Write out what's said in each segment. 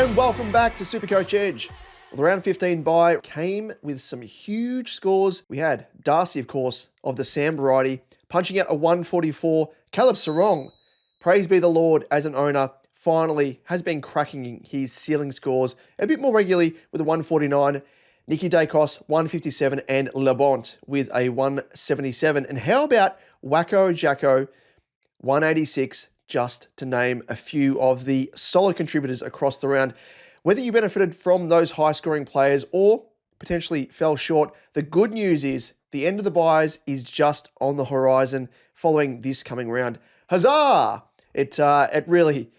And welcome back to SuperCoach Edge. Well, the round 15 bye came with some huge scores. We had Darcy, of course, of the Sam variety, punching out a 144. Caleb Serong, praise be the Lord, as an owner, finally has been cracking his ceiling scores a bit more regularly with a 149. Nicky Daicos, 157, and Bont with a 177. And how about Wacko Jacko, 186, just to name a few of the solid contributors across the round. Whether you benefited from those high-scoring players or potentially fell short, the good news is the end of the buys is just on the horizon following this coming round. Huzzah! It really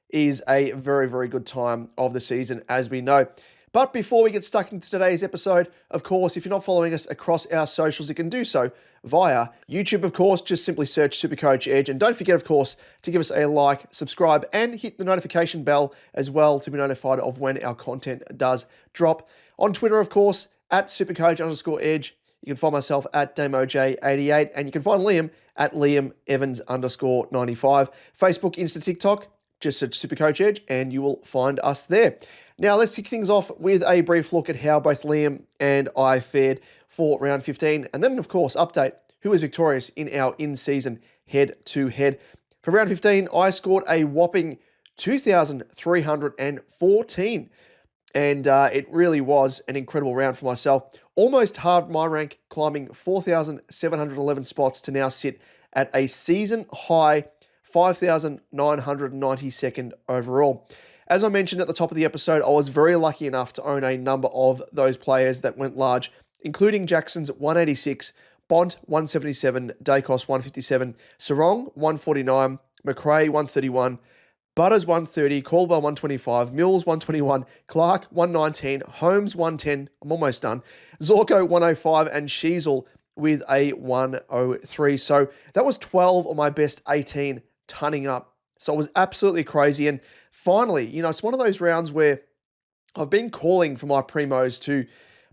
is a very, very good time of the season, as we know. But before we get stuck into today's episode, of course, if you're not following us across our socials, you can do so via YouTube, of course. Just simply search SuperCoach Edge. And don't forget, of course, to give us a like, subscribe, and hit the notification bell as well to be notified of when our content does drop. On Twitter, of course, at SuperCoach_Edge. You can find myself at DamoJ88, and you can find Liam at LiamEvans_95. Facebook, Insta, TikTok, just search SuperCoach Edge, and you will find us there. Now, let's kick things off with a brief look at how both Liam and I fared for round 15. And then, of course, update who was victorious in our in-season head-to-head. For round 15, I scored a whopping 2,314. And it really was an incredible round for myself. Almost halved my rank, climbing 4,711 spots to now sit at a season-high 5,992nd overall. As I mentioned at the top of the episode, I was very lucky enough to own a number of those players that went large, including Jackson's 186, Bont 177, Daicos 157, Serong 149, McRae 131, Butters 130, Caldwell 125, Mills 121, Clark 119, Holmes 110, I'm almost done, Zorko 105, and Sheasel with a 103. So that was 12 of my best 18 tonning up. So it was absolutely crazy. And finally, it's one of those rounds where I've been calling for my primos to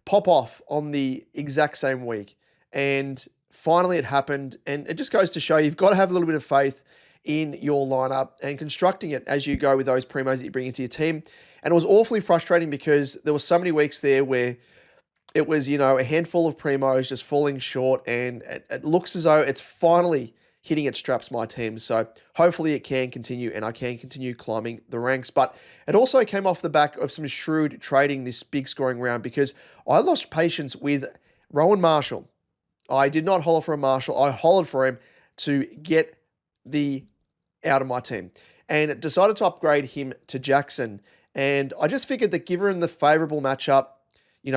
pop off on the exact same week. And finally it happened. And it just goes to show you've got to have a little bit of faith in your lineup and constructing it as you go with those primos that you bring into your team. And it was awfully frustrating because there were so many weeks there where it was, a handful of primos just falling short, and it looks as though it's finally hitting its straps, my team. So hopefully it can continue and I can continue climbing the ranks. But it also came off the back of some shrewd trading this big scoring round because I lost patience with Rowan Marshall. I did not holler for a Marshall. I hollered for him to get out of my team and decided to upgrade him to Jackson. And I just figured that given the favourable matchup,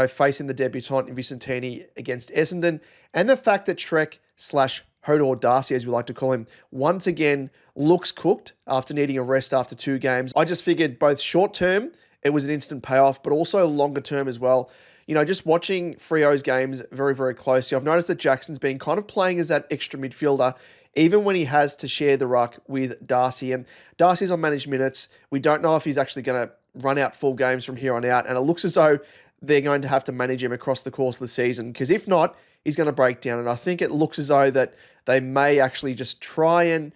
facing the debutant in Vicentini against Essendon, and the fact that Trek/Hodor Darcy, as we like to call him, once again looks cooked after needing a rest after 2 games. I just figured both short term, it was an instant payoff, but also longer term as well. Just watching Freo's games very, very closely, I've noticed that Jackson's been kind of playing as that extra midfielder, even when he has to share the ruck with Darcy. And Darcy's on managed minutes. We don't know if he's actually going to run out full games from here on out. And it looks as though they're going to have to manage him across the course of the season, because if not, he's going to break down. And I think it looks as though that they may actually just try and,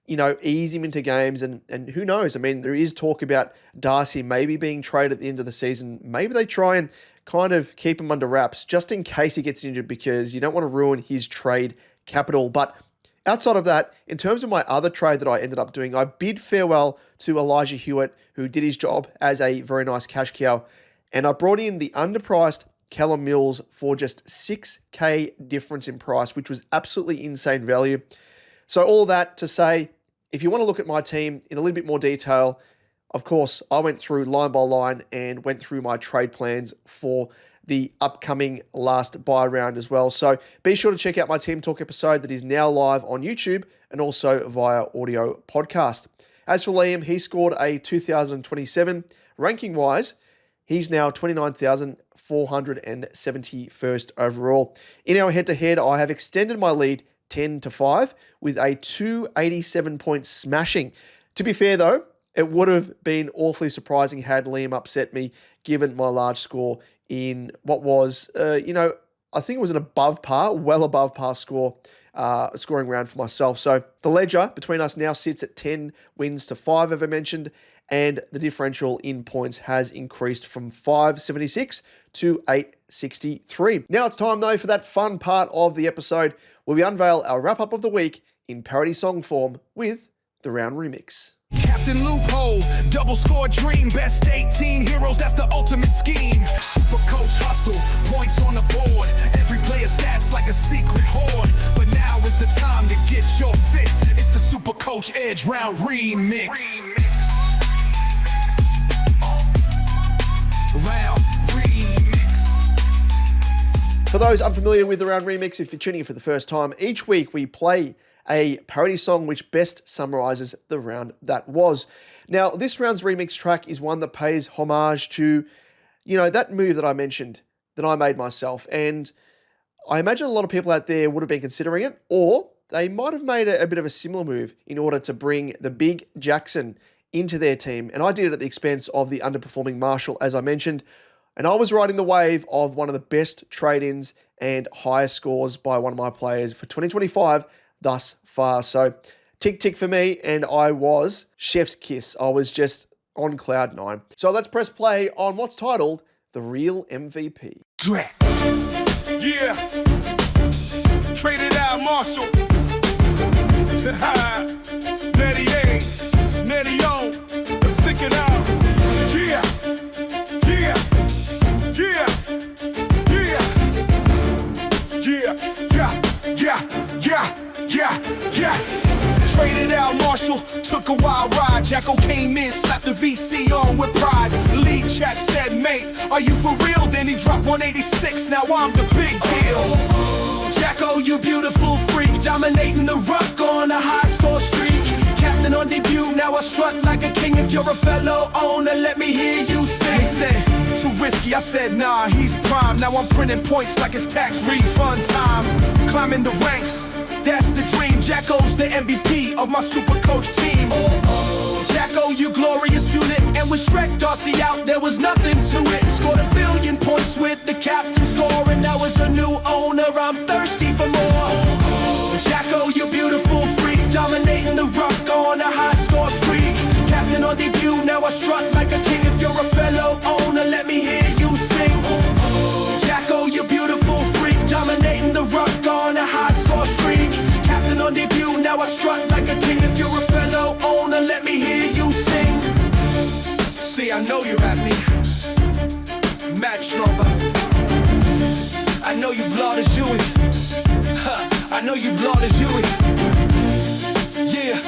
ease him into games. And who knows? I mean, there is talk about Darcy maybe being traded at the end of the season. Maybe they try and kind of keep him under wraps just in case he gets injured, because you don't want to ruin his trade capital. But outside of that, in terms of my other trade that I ended up doing, I bid farewell to Elijah Hewitt, who did his job as a very nice cash cow. And I brought in the underpriced Callum Mills for just $6,000 difference in price, which was absolutely insane value. So all that to say, if you want to look at my team in a little bit more detail, of course, I went through line by line and went through my trade plans for the upcoming last buy round as well. So be sure to check out my Team Talk episode that is now live on YouTube and also via audio podcast. As for Liam, he scored a 2027. Ranking-wise, he's now 29,471st overall. In our head-to-head, I have extended my lead 10-5 with a 287-point smashing. To be fair, though, it would have been awfully surprising had Liam upset me, given my large score in what was, I think it was an above par, well above par scoring round for myself. So the ledger between us now sits at 10 wins to 5, as I mentioned. and the differential in points has increased from 576 to 863. Now it's time though for that fun part of the episode where we unveil our wrap-up of the week in parody song form with the Round Remix. Captain Loophole, double score dream, best 18 heroes, that's the ultimate scheme. Super coach hustle, points on the board, every player stats like a secret hoard. But now is the time to get your fix, it's the Super Coach Edge Round Remix. Round Remix. For those unfamiliar with the Round Remix, if you're tuning in for the first time, each week we play a parody song which best summarizes the round that was. Now, this round's remix track is one that pays homage to, that move that I mentioned that I made myself. And I imagine a lot of people out there would have been considering it, or they might have made a bit of a similar move in order to bring the big Jackson into their team. And I did it at the expense of the underperforming Marshall, as I mentioned. And I was riding the wave of one of the best trade-ins and highest scores by one of my players for 2025 thus far. So tick for me, and I was chef's kiss. I was just on cloud 9. So let's press play on what's titled The Real MVP. Drat. Yeah. Traded out Marshall. Netty A. Netty O. Stick it out. Yeah. Yeah. Yeah. Yeah. Yeah. Yeah. Yeah. Traded out Marshall, took a wild ride. Jacko came in, slapped the VC on with pride. Lead chat said, mate, are you for real? Then he dropped 186, now I'm the big deal. Jacko, you beautiful freak, dominating the ruck on a high score streak. Captain on debut, now I strut like a king. If you're a fellow owner, let me hear you sing. They said, too risky, I said, nah, he's prime. Now I'm printing points like it's tax refund time. Climbing the ranks, that's the dream. Jacko's the MVP of my SuperCoach team. Jacko, you glorious unit. And with Shrek Darcy out, there was nothing to it. Scored 1 billion points with the captain score. And now as a new owner, I'm thirsty for more. Jacko, you beautiful freak, dominating the ruck on a high score streak. Captain on debut, now I strut like a king. If you're a fellow owner, let me hear you sing. Jacko, you beautiful freak, dominating the ruck on a high score streak. Captain on debut, now I strut like a king. If you're a fellow owner, let me hear you sing. See, I know you're at me, Matt Schnorber. I know you blood as you is. I know you blood as you is. Yeah.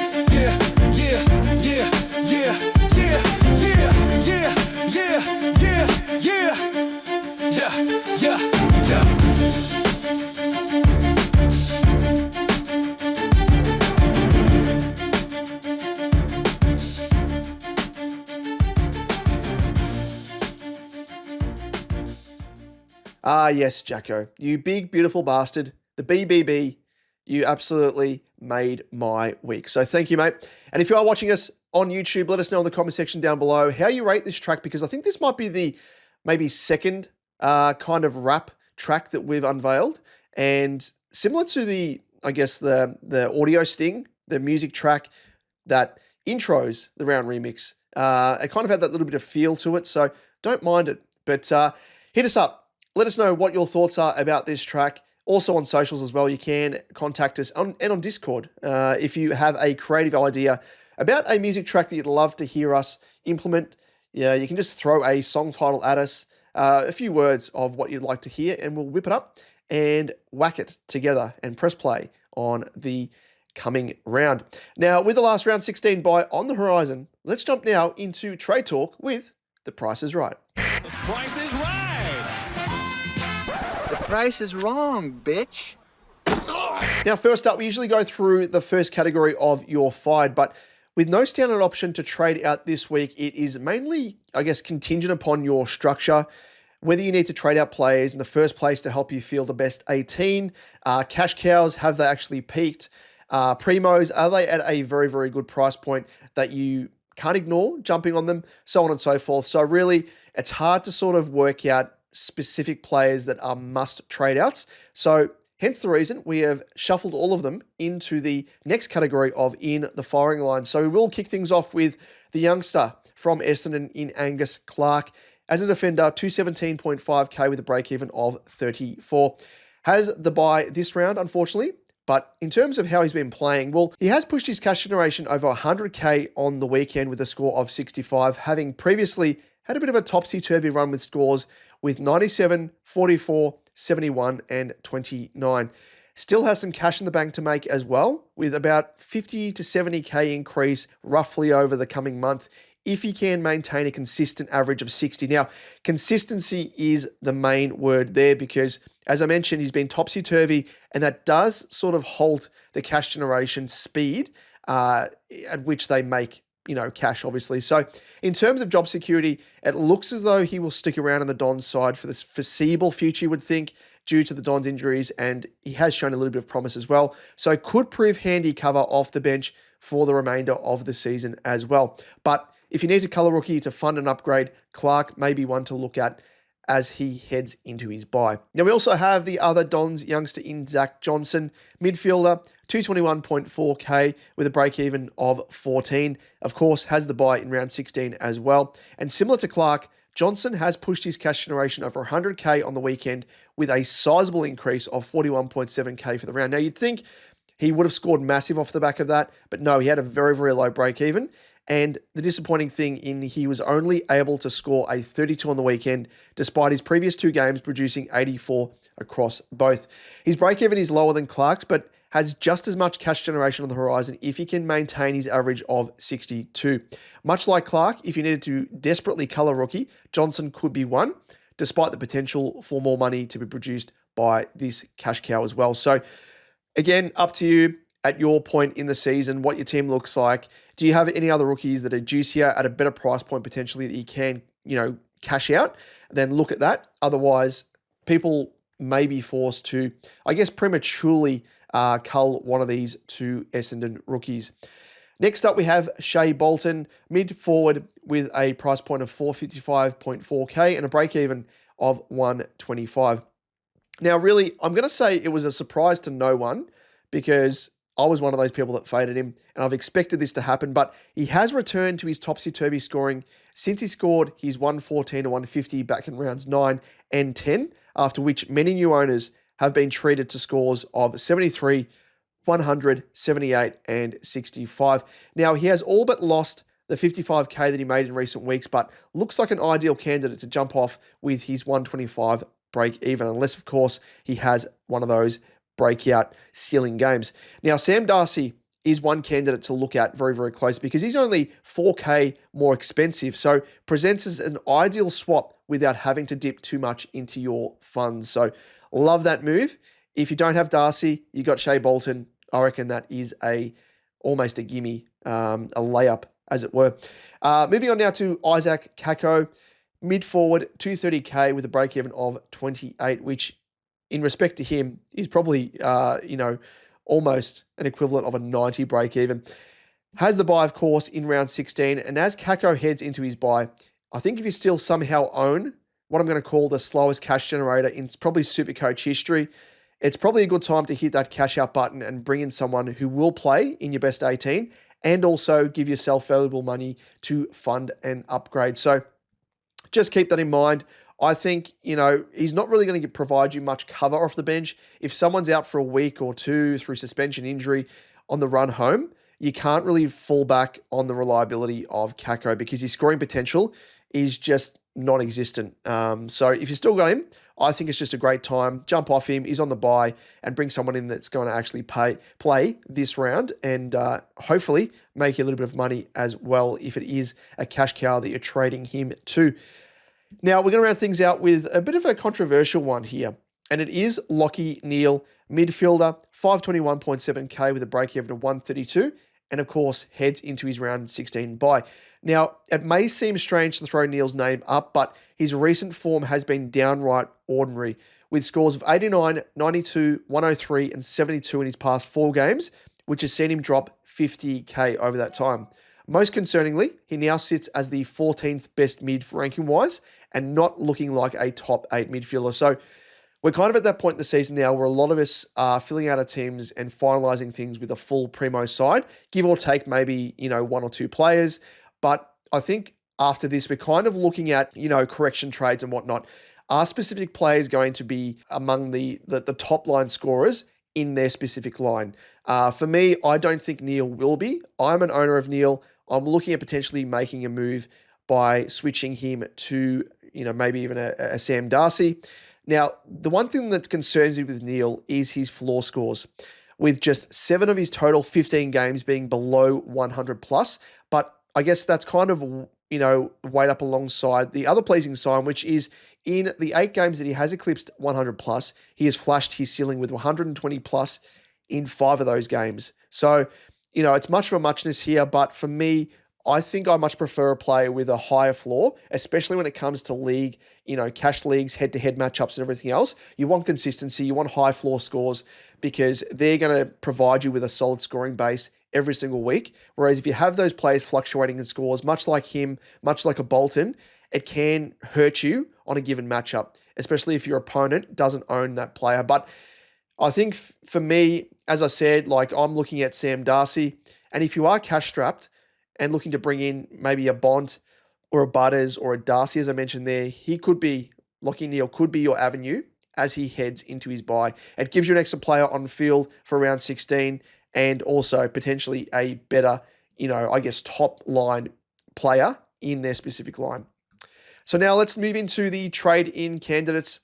Ah, yes, Jacko, you big, beautiful bastard. The BBB, you absolutely made my week. So thank you, mate. And if you are watching us on YouTube, let us know in the comment section down below how you rate this track, because I think this might be the maybe second kind of rap track that we've unveiled. And similar to the audio sting, the music track that intros the Round Remix, it kind of had that little bit of feel to it. So don't mind it. But hit us up. Let us know what your thoughts are about this track. Also on socials as well, you can contact us and on Discord if you have a creative idea about a music track that you'd love to hear us implement. Yeah, you can just throw a song title at us, a few words of what you'd like to hear, and we'll whip it up and whack it together and press play on the coming round. Now, with the last round 16 by on the horizon, let's jump now into trade talk with The Price is Right. The Price is Right. The price is wrong, bitch. Now, first up, we usually go through the first category of You're Fired, but with no standard option to trade out this week, it is mainly, contingent upon your structure, whether you need to trade out players in the first place to help you field the best 18. Cash cows, have they actually peaked? Primos, are they at a very, very good price point that you can't ignore jumping on them, so on and so forth. So really, it's hard to sort of work out specific players that are must trade outs. So hence the reason we have shuffled all of them into the next category of In the Firing Line. So we will kick things off with the youngster from Essendon in Angus Clark. As a defender, 217.5k with a break-even of 34. Has the bye this round, unfortunately. But in terms of how he's been playing, well, he has pushed his cash generation over 100k on the weekend with a score of 65, having previously had a bit of a topsy-turvy run with scores with 97, 44, 71, and 29. Still has some cash in the bank to make as well, with about 50 to 70k increase roughly over the coming month if he can maintain a consistent average of 60. Now, consistency is the main word there because, as I mentioned, he's been topsy-turvy, and that does sort of halt the cash generation speed at which they make, cash, obviously. So in terms of job security, it looks as though he will stick around on the Dons side for this foreseeable future, you would think, due to the Dons injuries, and he has shown a little bit of promise as well. So could prove handy cover off the bench for the remainder of the season as well. But if you need a colour rookie to fund an upgrade, Clark may be one to look at as he heads into his bye. Now, we also have the other Dons youngster in Zach Johnson, midfielder, 221.4k with a break-even of 14. Of course, has the bye in round 16 as well. And similar to Clark, Johnson has pushed his cash generation over 100k on the weekend with a sizable increase of 41.7k for the round. Now, you'd think he would have scored massive off the back of that, but no, he had a very, very low break-even. And the disappointing thing he was only able to score a 32 on the weekend, despite his previous two games producing 84 across both. His break-even is lower than Clark's, but has just as much cash generation on the horizon if he can maintain his average of 62. Much like Clark, if you needed to desperately colour rookie, Johnson could be one, despite the potential for more money to be produced by this cash cow as well. So again, up to you at your point in the season, what your team looks like. Do you have any other rookies that are juicier at a better price point potentially that you can, cash out? Then look at that. Otherwise, people may be forced to, prematurely cull one of these two Essendon rookies. Next up, we have Shea Bolton, mid-forward with a price point of 455.4k and a break-even of 125. Now, really, I'm going to say it was a surprise to no one because I was one of those people that faded him, and I've expected this to happen, but he has returned to his topsy-turvy scoring since he scored his 114 to 150 back in rounds 9 and 10, after which many new owners have been treated to scores of 73, 100, 78, and 65. Now, he has all but lost the 55k that he made in recent weeks, but looks like an ideal candidate to jump off with his 125 break even, unless, of course, he has one of those breakout ceiling games. Now, Sam Darcy is one candidate to look at very, very close because he's only 4k more expensive, so presents as an ideal swap without having to dip too much into your funds. So love that move. If you don't have Darcy, you got Shea Bolton. I reckon that is almost a gimme, a layup, as it were. Moving on now to Isaac Kako, mid-forward, 230k with a break-even of 28, which in respect to him is probably, almost an equivalent of a 90 break-even. Has the bye, of course, in round 16, and as Kako heads into his bye, I think if you still somehow own what I'm going to call the slowest cash generator in probably SuperCoach history, it's probably a good time to hit that cash out button and bring in someone who will play in your best 18 and also give yourself valuable money to fund an upgrade. So just keep that in mind. I think, he's not really going to provide you much cover off the bench. If someone's out for a week or two through suspension injury on the run home, you can't really fall back on the reliability of Kako because his scoring potential is just non-existent. So if you still got him, I think it's just a great time. Jump off him. He's on the bye and bring someone in that's going to actually play this round and hopefully make you a little bit of money as well if it is a cash cow that you're trading him to. Now, we're going to round things out with a bit of a controversial one here, and it is Lachie Neale, midfielder, 521.7k with a break-even of 132, and of course, heads into his round 16 bye. Now, it may seem strange to throw Neale's name up, but his recent form has been downright ordinary, with scores of 89, 92, 103, and 72 in his past 4 games, which has seen him drop 50k over that time. Most concerningly, he now sits as the 14th best mid ranking-wise and not looking like a top 8 midfielder. So we're kind of at that point in the season now where a lot of us are filling out our teams and finalising things with a full primo side, give or take maybe, 1 or 2 players. But I think after this, we're kind of looking at, correction trades and whatnot. Are specific players going to be among the top line scorers in their specific line? For me, I don't think Neil will be. I'm an owner of Neil. I'm looking at potentially making a move by switching him to, maybe even a Sam Darcy. Now, the one thing that concerns me with Neil is his floor scores, with just 7 of his total 15 games being below 100 plus. But I guess that's kind of, weighed up alongside the other pleasing sign, which is in the 8 games that he has eclipsed 100 plus, he has flashed his ceiling with 120 plus in 5 of those games. So, it's much of a muchness here, but for me, I think I much prefer a player with a higher floor, especially when it comes to league, cash leagues, head-to-head matchups and everything else. You want consistency, you want high floor scores because they're going to provide you with a solid scoring base every single week. Whereas if you have those players fluctuating in scores, much like him, much like a Bolton, it can hurt you on a given matchup, especially if your opponent doesn't own that player. But I think for me, as I said, I'm looking at Sam Darcy. And if you are cash strapped and looking to bring in maybe a Bont or a Butters or a Darcy, as I mentioned there, Lachie Neale could be your avenue as he heads into his bye. It gives you an extra player on field for around 16 and also potentially a better, top line player in their specific line. So now let's move into the trade-in candidates.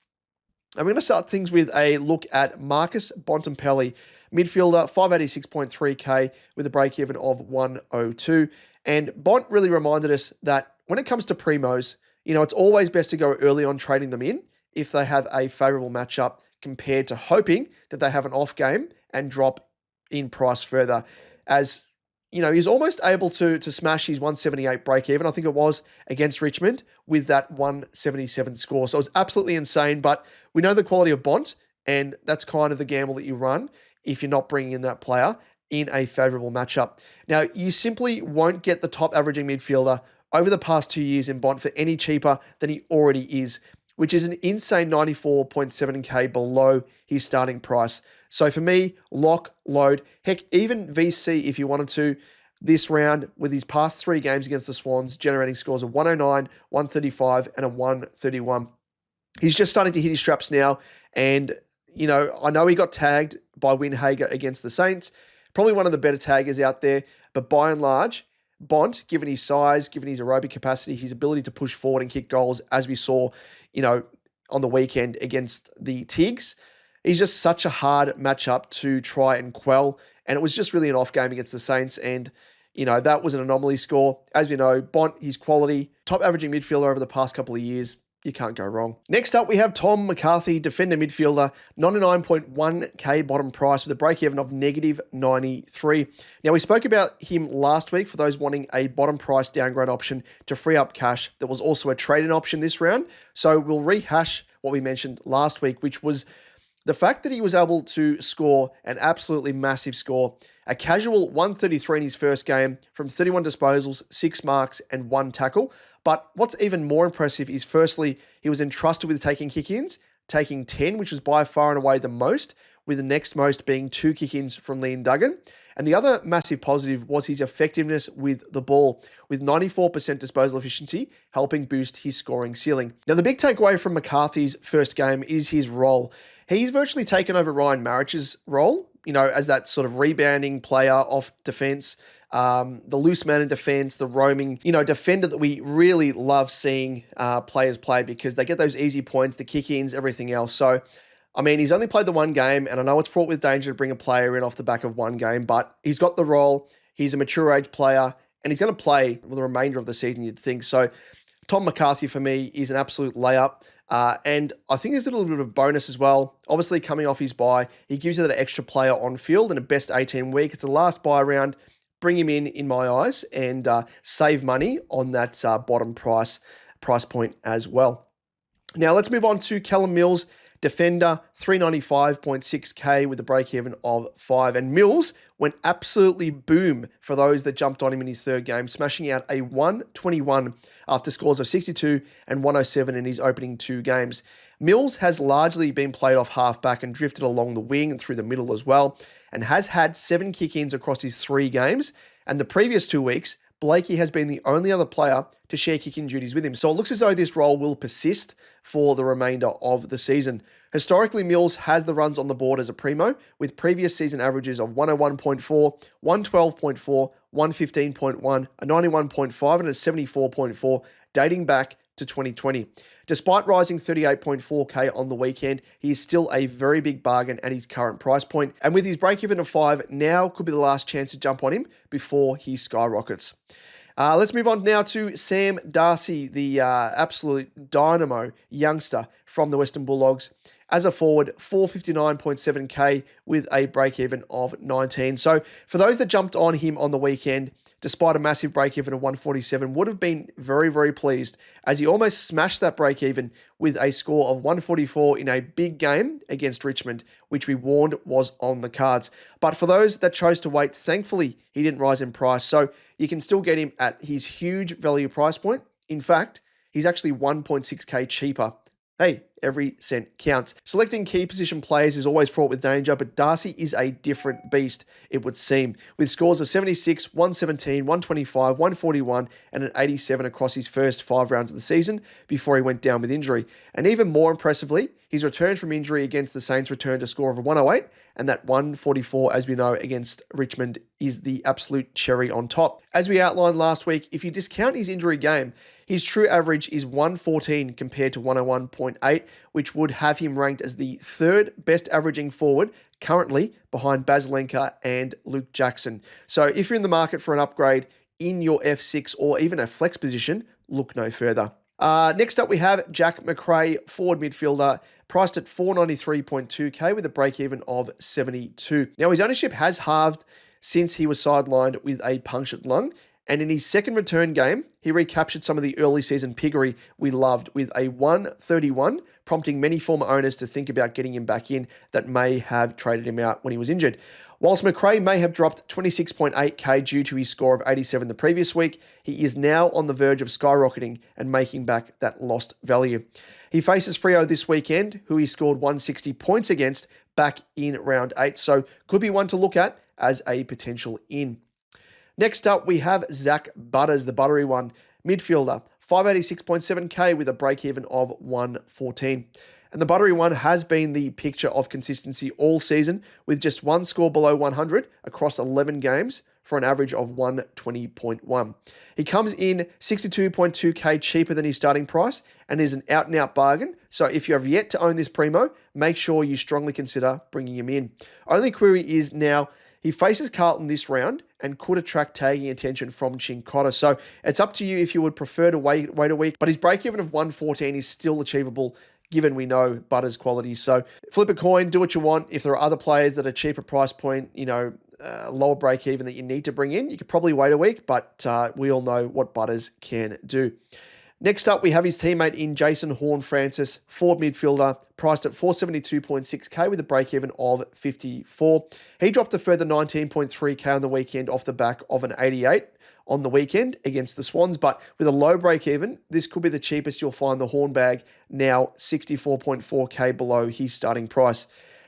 I'm going to start things with a look at Marcus Bontempelli, midfielder, 586.3k with a break-even of 102. And Bont really reminded us that when it comes to primos, it's always best to go early on trading them in if they have a favourable matchup compared to hoping that they have an off game and drop in price further. As he's almost able to smash his 178 break-even, I think it was, against Richmond with that 177 score. So it was absolutely insane, but we know the quality of Bont, and that's kind of the gamble that you run if you're not bringing in that player in a favourable matchup. Now, you simply won't get the top averaging midfielder over the past 2 years in Bont for any cheaper than he already is, which is an insane 94.7k below his starting price. So for me, lock, load, heck, even VC if you wanted to, this round with his past 3 games against the Swans, generating scores of 109, 135, and a 131. He's just starting to hit his straps now, and, I know he got tagged by Winhager against the Saints, probably one of the better taggers out there, but by and large, Bont, given his size, given his aerobic capacity, his ability to push forward and kick goals, as we saw, on the weekend against the Tigs, he's just such a hard matchup to try and quell. And it was just really an off game against the Saints. And, that was an anomaly score. As we know, Bont, his quality, top averaging midfielder over the past couple of years. You can't go wrong. Next up, we have Tom McCarthy, defender midfielder, 99.1k bottom price with a break-even of -93. Now, we spoke about him last week for those wanting a bottom price downgrade option to free up cash. There was also a trade-in option this round. So we'll rehash what we mentioned last week, which was the fact that he was able to score an absolutely massive score, a casual 133 in his first game from 31 disposals, 6 marks, and 1 tackle. But what's even more impressive is, firstly, he was entrusted with taking kick-ins, taking 10, which was by far and away the most, with the next most being 2 kick-ins from Liam Duggan. And the other massive positive was his effectiveness with the ball, with 94% disposal efficiency, helping boost his scoring ceiling. Now, the big takeaway from McCarthy's first game is his role. He's virtually taken over Ryan Marrich's role, as that sort of rebounding player off defense, the loose man in defense, the roaming, defender that we really love seeing players play because they get those easy points, the kick-ins, everything else. So, he's only played the 1 game, and I know it's fraught with danger to bring a player in off the back of 1 game, but he's got the role. He's a mature age player, and he's going to play for the remainder of the season, you'd think. So, Tom McCarthy, for me, is an absolute layup. And I think there's a little bit of bonus as well. Obviously, coming off his bye, he gives you that extra player on field in a best 18 week. It's the last bye round. Bring him in my eyes, and save money on that bottom price point as well. Now, let's move on to Callum Mills, defender, 395.6k with a break-even of 5. And Mills went absolutely boom for those that jumped on him in his third game, smashing out a 121 after scores of 62 and 107 in his opening 2 games. Mills has largely been played off halfback and drifted along the wing and through the middle as well, and has had 7 kick-ins across his 3 games. And the previous 2 weeks, Blakey has been the only other player to share kicking duties with him. So it looks as though this role will persist for the remainder of the season. Historically, Mills has the runs on the board as a primo, with previous season averages of 101.4, 112.4, 115.1, a 91.5, and a 74.4, dating back to 2020. Despite rising 38.4k on the weekend, he is still a very big bargain at his current price point. And with his break-even of 5, now could be the last chance to jump on him before he skyrockets. Let's move on now to Sam Darcy, the absolute dynamo youngster from the Western Bulldogs. As a forward, 459.7k with a break-even of 19. So for those that jumped on him on the weekend, despite a massive break-even of 147, would have been very, very pleased as he almost smashed that break-even with a score of 144 in a big game against Richmond, which we warned was on the cards. But for those that chose to wait, thankfully, he didn't rise in price. So you can still get him at his huge value price point. In fact, he's actually 1.6k cheaper. Hey, every cent counts. Selecting key position players is always fraught with danger, but Darcy is a different beast, it would seem, with scores of 76, 117, 125, 141, and an 87 across his first 5 rounds of the season before he went down with injury. And even more impressively, his return from injury against the Saints returned a score of a 108, and that 144, as we know, against Richmond is the absolute cherry on top. As we outlined last week, if you discount his injury game, his true average is 114 compared to 101.8, which would have him ranked as the 3rd best averaging forward currently behind Baslenka and Luke Jackson. So if you're in the market for an upgrade in your F6 or even a flex position, look no further. Next up, we have Jack Macrae, forward midfielder, priced at 493.2k with a break-even of 72. Now, his ownership has halved since he was sidelined with a punctured lung, and in his second return game, he recaptured some of the early season piggery we loved with a 131, prompting many former owners to think about getting him back in that may have traded him out when he was injured. Whilst Macrae may have dropped 26.8k due to his score of 87 the previous week, he is now on the verge of skyrocketing and making back that lost value. He faces Freo this weekend, who he scored 160 points against back in round 8, so could be one to look at as a potential in. Next up, we have Zach Butters, the buttery one, midfielder, 586.7k with a break-even of 114. And the buttery one has been the picture of consistency all season, with just one score below 100 across 11 games for an average of 120.1. He comes in 62.2k cheaper than his starting price and is an out-and-out bargain. So if you have yet to own this primo, make sure you strongly consider bringing him in. Only query is now, he faces Carlton this round and could attract tagging attention from Chincotta. So it's up to you if you would prefer to wait a week, but his break-even of 114 is still achievable given we know Butters' quality. So flip a coin, do what you want. If there are other players that are cheaper price point, lower break-even that you need to bring in, you could probably wait a week, but we all know what Butters can do. Next up, we have his teammate in Jason Horne-Francis, forward midfielder, priced at 472.6k with a break-even of 54. He dropped a further 19.3k on the weekend off the back of an 88 on the weekend against the Swans, but with a low break-even, this could be the cheapest you'll find the Horn bag, now 64.4k below his starting price.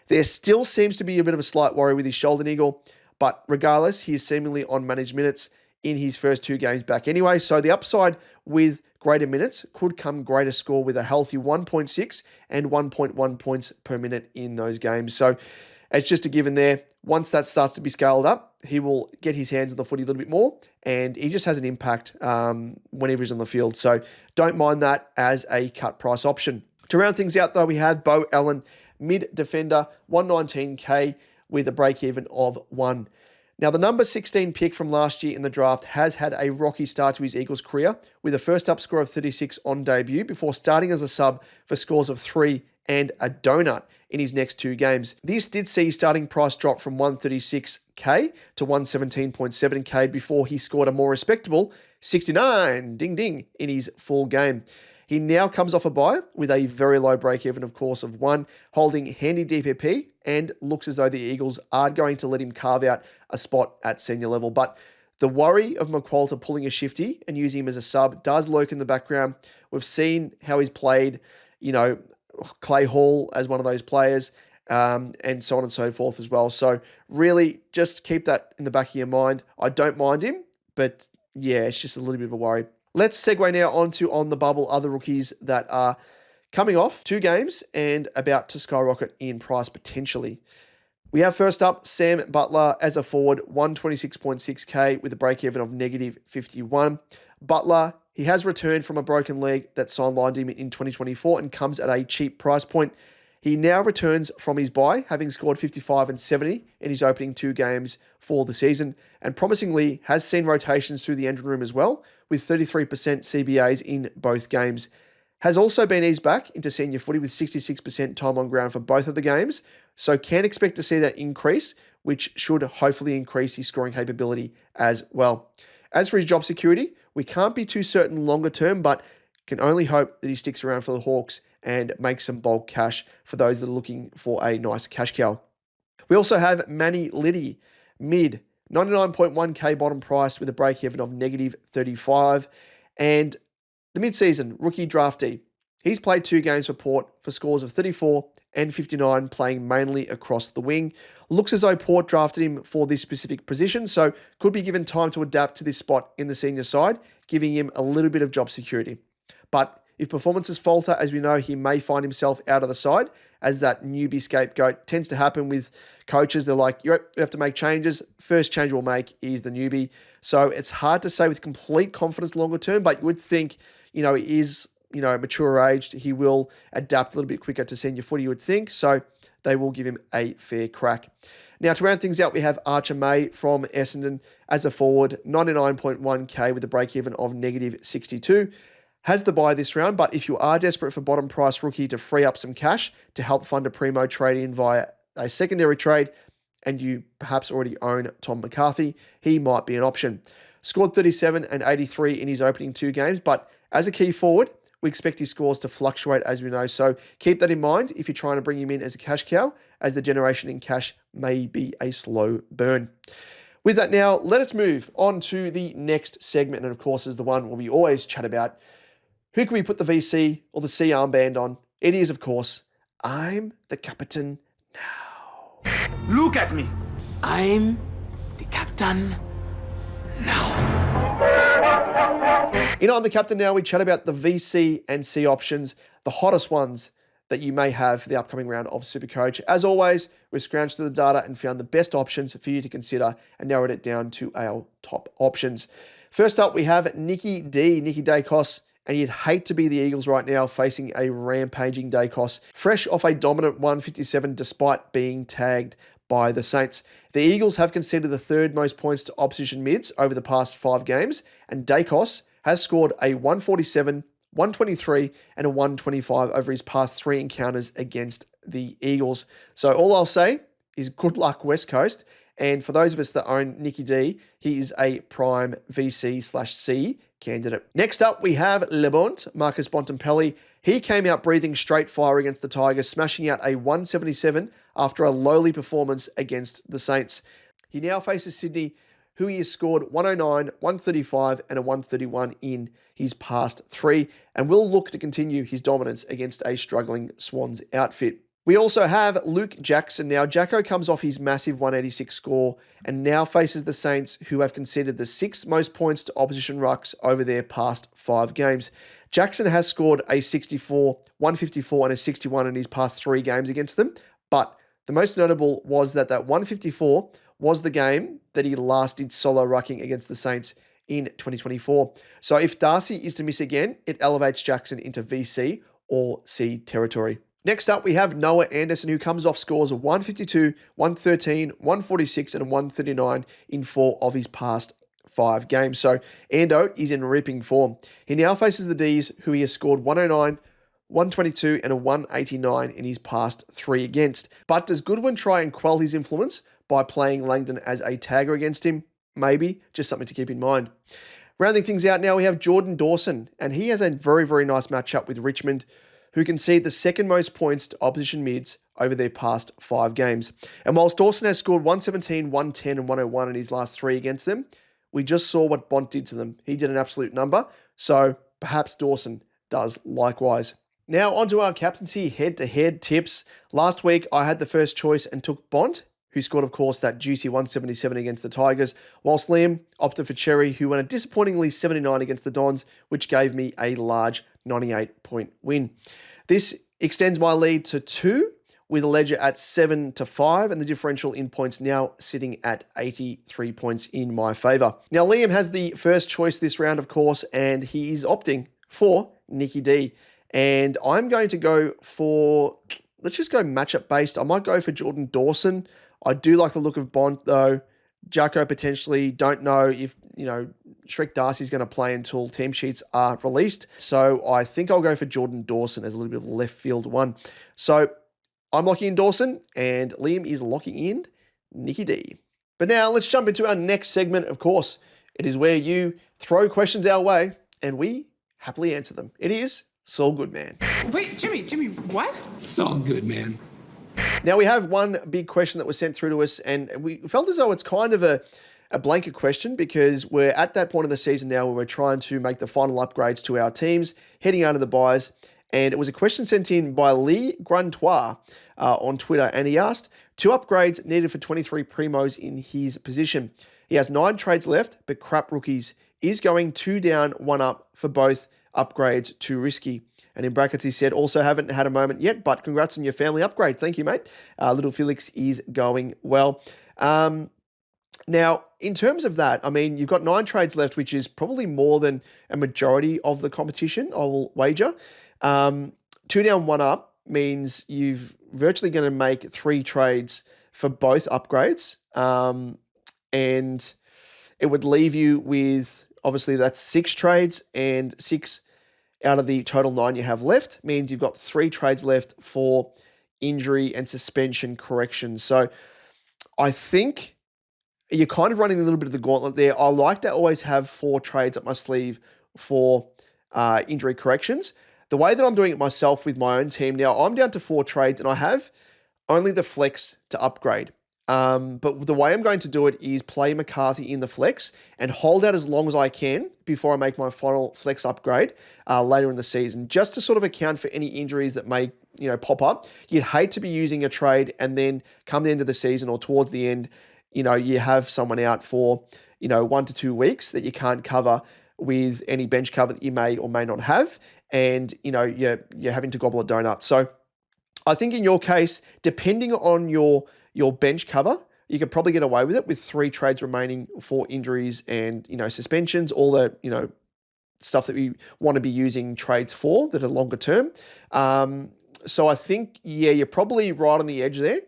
There still seems to be a bit of a slight worry with his shoulder niggle, but regardless, he is seemingly on managed minutes in his first 2 games back anyway, so the upside with greater minutes could come greater score with a healthy 1.6 and 1.1 points per minute in those games. So it's just a given there. Once that starts to be scaled up, he will get his hands on the footy a little bit more, and he just has an impact whenever he's on the field. So don't mind that as a cut price option. To round things out, though, we have Bo Allen, mid defender, 119k with a break-even of 1. Now, the number 16 pick from last year in the draft has had a rocky start to his Eagles career with a first-up score of 36 on debut before starting as a sub for scores of 3 and a donut in his next 2 games. This did see his starting price drop from 136k to 117.7k before he scored a more respectable 69, ding ding, in his full game. He now comes off a bye with a very low break-even, of course, of 1, holding handy DPP, and looks as though the Eagles are going to let him carve out a spot at senior level. But the worry of McQualter pulling a shifty and using him as a sub does lurk in the background. We've seen how he's played, Clay Hall as one of those players, and so on and so forth as well. So really just keep that in the back of your mind. I don't mind him, but yeah, it's just a little bit of a worry. Let's segue now on the bubble, other rookies that are coming off 2 games and about to skyrocket in price potentially. We have first up Sam Butler as a forward, 126.6k with a break-even of -51. Butler, he has returned from a broken leg that sidelined him in 2024 and comes at a cheap price point. He now returns from his bye, having scored 55 and 70 in his opening 2 games for the season, and promisingly has seen rotations through the engine room as well, with 33% CBAs in both games. Has also been eased back into senior footy with 66% time on ground for both of the games, so can expect to see that increase, which should hopefully increase his scoring capability as well. As for his job security, we can't be too certain longer term, but can only hope that he sticks around for the Hawks and makes some bulk cash for those that are looking for a nice cash cow. We also have Manny Liddy, mid, 99.1k bottom price with a break-even of -35, and the mid-season rookie draftee. He's played 2 games for Port for scores of 34 and 59, playing mainly across the wing. Looks as though Port drafted him for this specific position, so could be given time to adapt to this spot in the senior side, giving him a little bit of job security. But if performances falter, as we know, he may find himself out of the side, as that newbie scapegoat tends to happen with coaches. They're like, you have to make changes. First change we'll make is the newbie. So it's hard to say with complete confidence longer term, but you would think, he is, mature aged. He will adapt a little bit quicker to senior footy, you would think. So they will give him a fair crack. Now, to round things out, we have Archer May from Essendon as a forward, 99.1k with a break-even of -62. Has the buy this round, but if you are desperate for bottom price rookie to free up some cash to help fund a primo trade in via a secondary trade, and you perhaps already own Tom McCarthy, he might be an option. Scored 37 and 83 in his opening 2 games, but as a key forward, we expect his scores to fluctuate, as we know. So keep that in mind if you're trying to bring him in as a cash cow, as the generation in cash may be a slow burn. With that now, let us move on to the next segment, and of course is the one where we always chat about who can we put the VC or the C armband on. It is, of course, I'm the captain now. Look at me. I'm the captain now. In I'm the captain now, we chat about the VC and C options, the hottest ones that you may have for the upcoming round of SuperCoach. As always, we've scrounged through the data and found the best options for you to consider and narrowed it down to our top options. First up, we have Nicky Daicos. And you'd hate to be the Eagles right now facing a rampaging Daicos, fresh off a dominant 157 despite being tagged by the Saints. The Eagles have conceded the 3rd most points to opposition mids over the past 5 games, and Daicos has scored a 147, 123, and a 125 over his past 3 encounters against the Eagles. So all I'll say is good luck, West Coast. And for those of us that own Nicky D, he is a prime VC/C candidate. Next up, we have Bont, Marcus Bontempelli. He came out breathing straight fire against the Tigers, smashing out a 177 after a lowly performance against the Saints. He now faces Sydney, who he has scored 109, 135, and a 131 in his past 3, and will look to continue his dominance against a struggling Swans outfit. We also have Luke Jackson. Now, Jacko comes off his massive 186 score and now faces the Saints, who have conceded the 6th most points to opposition rucks over their past 5 games. Jackson has scored a 64, 154, and a 61 in his past 3 games against them, but the most notable was that 154 was the game that he last did solo rucking against the Saints in 2024. So if Darcy is to miss again, it elevates Jackson into VC or C territory. Next up, we have Noah Anderson, who comes off scores of 152, 113, 146, and a 139 in 4 of his past 5 games. So Ando is in ripping form. He now faces the Ds, who he has scored 109, 122, and a 189 in his past 3 against. But does Goodwin try and quell his influence by playing Langdon as a tagger against him? Maybe, just something to keep in mind. Rounding things out now, we have Jordan Dawson, and he has a very, very nice matchup with Richmond, who concede the 2nd most points to opposition mids over their past 5 games. And whilst Dawson has scored 117, 110, and 101 in his last 3 against them, we just saw what Bont did to them. He did an absolute number, so perhaps Dawson does likewise. Now onto our captaincy head-to-head tips. Last week, I had the first choice and took Bont, who scored, of course, that juicy 177 against the Tigers, whilst Liam opted for Cherry, who won a disappointingly 79 against the Dons, which gave me a large 98-point win. This extends my lead to 2, with a ledger at 7-5, and the differential in points now sitting at 83 points in my favour. Now, Liam has the first choice this round, of course, and he is opting for Nicky D. And I'm going to go for, let's just go matchup based. I might go for Jordan Dawson. I do like the look of Bont, though. Jacko potentially, don't know if, Shrek Darcy's going to play until team sheets are released. So I think I'll go for Jordan Dawson as a little bit of a left field one. So I'm locking in Dawson, and Liam is locking in Nicky D. But now let's jump into our next segment. Of course, it is where you throw questions our way, and we happily answer them. It is So Good, Man. Wait, Jimmy, what? It's all good, man. Now, we have one big question that was sent through to us, and we felt as though it's kind of a blanket question because we're at that point in the season now where we're trying to make the final upgrades to our teams, heading out of the buys. And it was a question sent in by Lee Grantois on Twitter, and he asked, 2 upgrades needed for 23 primos in his position. He has 9 trades left, but crap rookies. Is going 2 down, 1 up for both upgrades too risky? And in brackets, he said, also haven't had a moment yet, but congrats on your family upgrade. Thank you, mate. Little Felix is going well. Now, in terms of that, I mean, you've got 9 trades left, which is probably more than a majority of the competition, I will wager. 2 down, 1 up means you've virtually going to make 3 trades for both upgrades. And it would leave you with, obviously, that's 6 trades, and 6 out of the total 9 you have left means you've got 3 trades left for injury and suspension corrections. So I think you're kind of running a little bit of the gauntlet there. I like to always have 4 trades up my sleeve for injury corrections. The way that I'm doing it myself with my own team now, I'm down to 4 trades and I have only the flex to upgrade. But the way I'm going to do it is play McCarthy in the flex and hold out as long as I can before I make my final flex upgrade later in the season, just to sort of account for any injuries that may pop up. You'd hate to be using a trade and then come the end of the season or towards the end, you have someone out for 1 to 2 weeks that you can't cover with any bench cover that you may or may not have, and you're having to gobble a donut. So I think in your case, depending on your bench cover, you could probably get away with it with 3 trades remaining for injuries and, suspensions, all the, stuff that we want to be using trades for that are longer term. So I think, you're probably right on the edge there.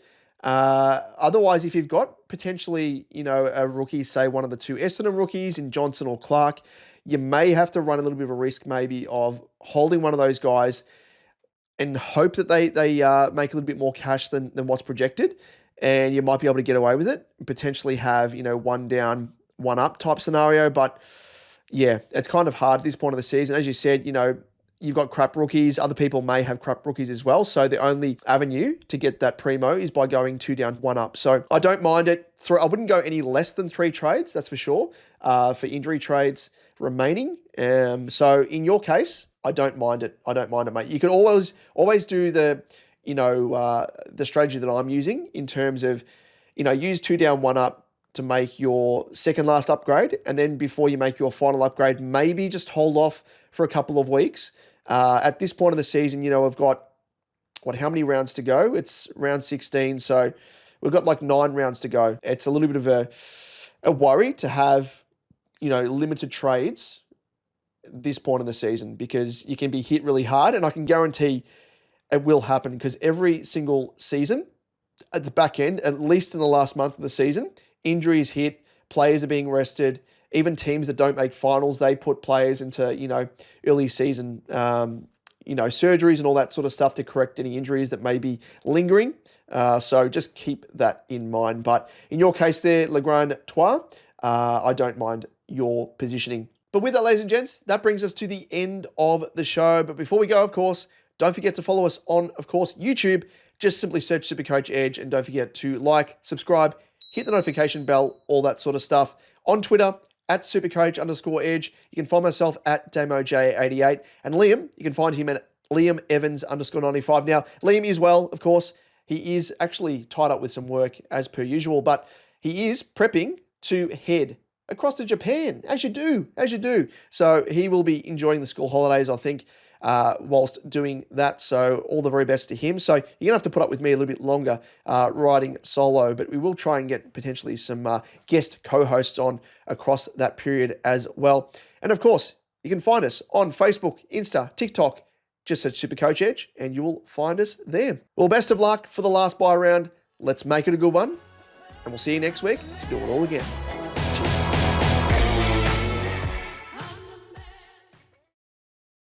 Otherwise, if you've got potentially, a rookie, say one of the 2 Essendon rookies in Johnson or Clark, you may have to run a little bit of a risk maybe of holding one of those guys and hope that they make a little bit more cash than what's projected. And you might be able to get away with it, potentially have, 1 down, 1 up type scenario. But yeah, it's kind of hard at this point of the season. As you said, you've got crap rookies. Other people may have crap rookies as well. So the only avenue to get that primo is by going 2 down, 1 up. So I don't mind it. I wouldn't go any less than 3 trades, that's for sure, for injury trades remaining. So in your case, I don't mind it. Mate. You could always do the strategy that I'm using in terms of, use 2 down, 1 up to make your second last upgrade. And then before you make your final upgrade, maybe just hold off for a couple of weeks. At this point of the season, we've got, how many rounds to go? It's round 16. So we've got like 9 rounds to go. It's a little bit of a worry to have, limited trades at this point in the season because you can be hit really hard. And I can guarantee it will happen because every single season at the back end, at least in the last month of the season, injuries hit, players are being rested. Even teams that don't make finals, they put players into, early season, surgeries and all that sort of stuff to correct any injuries that may be lingering. So just keep that in mind. But in your case there, Legrand Trois, I don't mind your positioning. But with that, ladies and gents, that brings us to the end of the show. But before we go, of course, don't forget to follow us on, of course, YouTube. Just simply search SuperCoach Edge and don't forget to like, subscribe, hit the notification bell, all that sort of stuff. On Twitter, at @Supercoach_Edge. You can find myself at DamoJ88. And Liam, you can find him at Liam Evans _95. Now, Liam is well, of course, he is actually tied up with some work as per usual, but he is prepping to head across to Japan, as you do. So he will be enjoying the school holidays, I think, whilst doing that. So all the very best to him. So you're going to have to put up with me a little bit longer riding solo, but we will try and get potentially some guest co-hosts on across that period as well. And of course, you can find us on Facebook, Insta, TikTok. Just search SuperCoach Edge and you will find us there. Well, best of luck for the last buy round. Let's make it a good one. And we'll see you next week to do it all again.